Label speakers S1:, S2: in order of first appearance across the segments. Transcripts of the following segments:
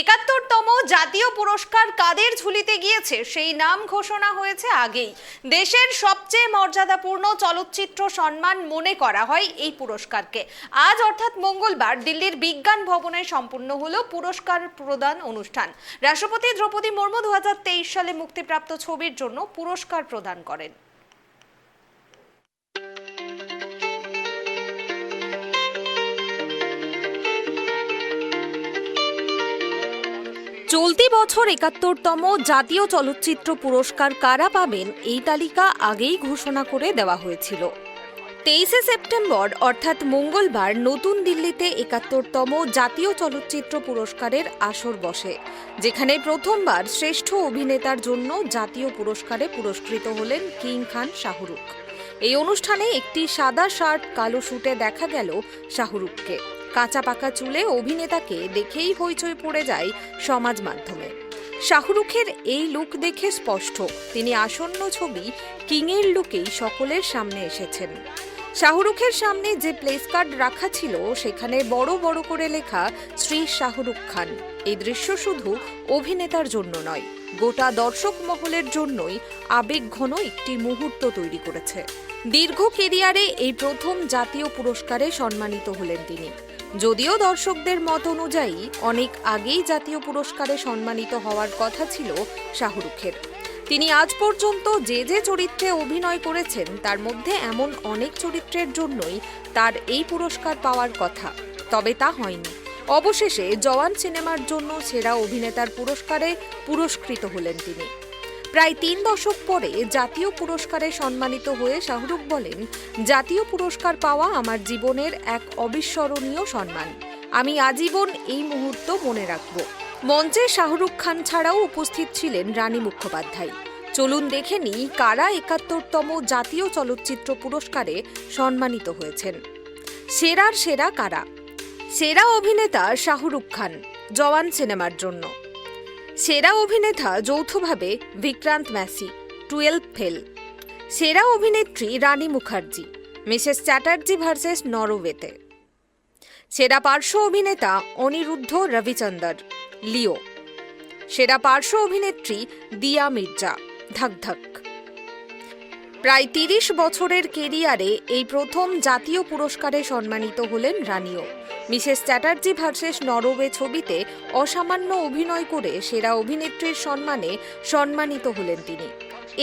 S1: ৭১তম জাতীয় পুরস্কার কাদের ঝুলিতে গিয়েছে সেই নাম ঘোষণা হয়েছে আগেই। দেশের সবচেয়ে মর্যাদাপূর্ণ চলচ্চিত্র সম্মান মনে করা হয় এই পুরস্কারকে। আজ অর্থাৎ মঙ্গলবার দিল্লির বিজ্ঞান ভবনে সম্পন্ন হলো পুরস্কার প্রদান অনুষ্ঠান। রাষ্ট্রপতি দ্রৌপদী মুর্মু 2023 সালে মুক্তিপ্রাপ্ত ছবির জন্য পুরস্কার প্রদান করেন। চলতি বছর ৭১তম জাতীয় চলচ্চিত্র পুরস্কার কারা পাবেন এই তালিকা আগেই ঘোষণা করে দেওয়া হয়েছিল। 23শে সেপ্টেম্বর অর্থাৎ মঙ্গলবার নতুন দিল্লিতে ৭১তম জাতীয় চলচ্চিত্র পুরস্কারের আসর বসে, যেখানে প্রথমবার শ্রেষ্ঠ অভিনেতার জন্য জাতীয় পুরস্কারে পুরস্কৃত হলেন কিং খান শাহরুখ। এই অনুষ্ঠানে একটি সাদা শার্ট কালো স্যুটে দেখা গেল শাহরুখকে। কাঁচা পাকা চুলে অভিনেতাকে দেখেই হইচই পড়ে যায় সমাজ মাধ্যমে। শাহরুখের এই লুক দেখে স্পষ্ট তিনি আসন্ন ছবি কিংয়ের লুকেই সকলের সামনে এসেছেন। শাহরুখের সামনে যে প্লেস কার্ড রাখা ছিল সেখানে বড় বড় করে লেখা শ্রী শাহরুখ খান। এই দৃশ্য শুধু অভিনেতার জন্য নয়, গোটা দর্শক মহলের জন্যই আবেগঘন একটি মুহূর্ত তৈরি করেছে। দীর্ঘ কেরিয়ারে এই প্রথম জাতীয় পুরস্কারে সম্মানিত হলেন তিনি। যদিও দর্শকদের মত অনুযায়ী অনেক আগেই জাতীয় পুরস্কারে সম্মানিত হওয়ার কথা ছিল শাহরুখের। তিনি আজ পর্যন্ত যে যে চরিত্রে অভিনয় করেছেন তার মধ্যে এমন অনেক চরিত্রের জন্যই তার এই পুরস্কার পাওয়ার কথা, তবে তা হয়নি। অবশেষে জওয়ান সিনেমার জন্য সেরা অভিনেতার পুরস্কারে পুরস্কৃত হলেন তিনি। প্রায় ৩ দশক পরে জাতীয় পুরস্কারে সম্মানিত হয়ে শাহরুখ বলেন, জাতীয় পুরস্কার পাওয়া আমার জীবনের এক অবিস্মরণীয় সম্মান। আমি আজীবন এই মুহূর্ত মনে রাখব। মঞ্চে শাহরুখ খান ছাড়াও উপস্থিত ছিলেন রানী মুখোপাধ্যায়। চলুন দেখে নিই কারা ৭১তম জাতীয় চলচ্চিত্র পুরস্কারে সম্মানিত হয়েছেন। সেরার সেরা কারা? সেরা অভিনেতা শাহরুখ খান, জওয়ান সিনেমার জন্য। সেরা অভিনেতা যৌথভাবে বিক্রান্ত ম্যাসি, 12 ফেল। সেরা অভিনেত্রী রানী মুখার্জি, মিসেস চ্যাটার্জি ভার্সেস নরওয়েতে। সেরা পার্শ্ব অভিনেতা অনিরুদ্ধ রবিচন্দর, লিও। সেরা পার্শ্ব অভিনেত্রী দিয়া মির্জা, ধক ধক। প্রায় ৩০ বছরের কেরিয়ারে এই প্রথম জাতীয় পুরস্কারে সম্মানিত হলেন রানীও। মিসেস চ্যাটার্জি ভার্সেস নরওয়ে ছবিতে অসামান্য অভিনয় করে সেরা অভিনেত্রীর সম্মানে সম্মানিত হলেন তিনি।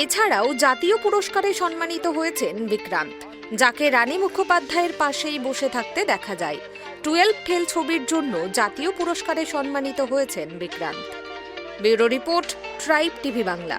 S1: এছাড়াও জাতীয় পুরস্কারে সম্মানিত হয়েছেন বিক্রান্ত, যাকে রানী মুখোপাধ্যায়ের পাশেই বসে থাকতে দেখা যায়। 12 ফেল ছবির জন্য জাতীয় পুরস্কারে সম্মানিত হয়েছেন Vikrant. Bureau report, tribe TV Bangla.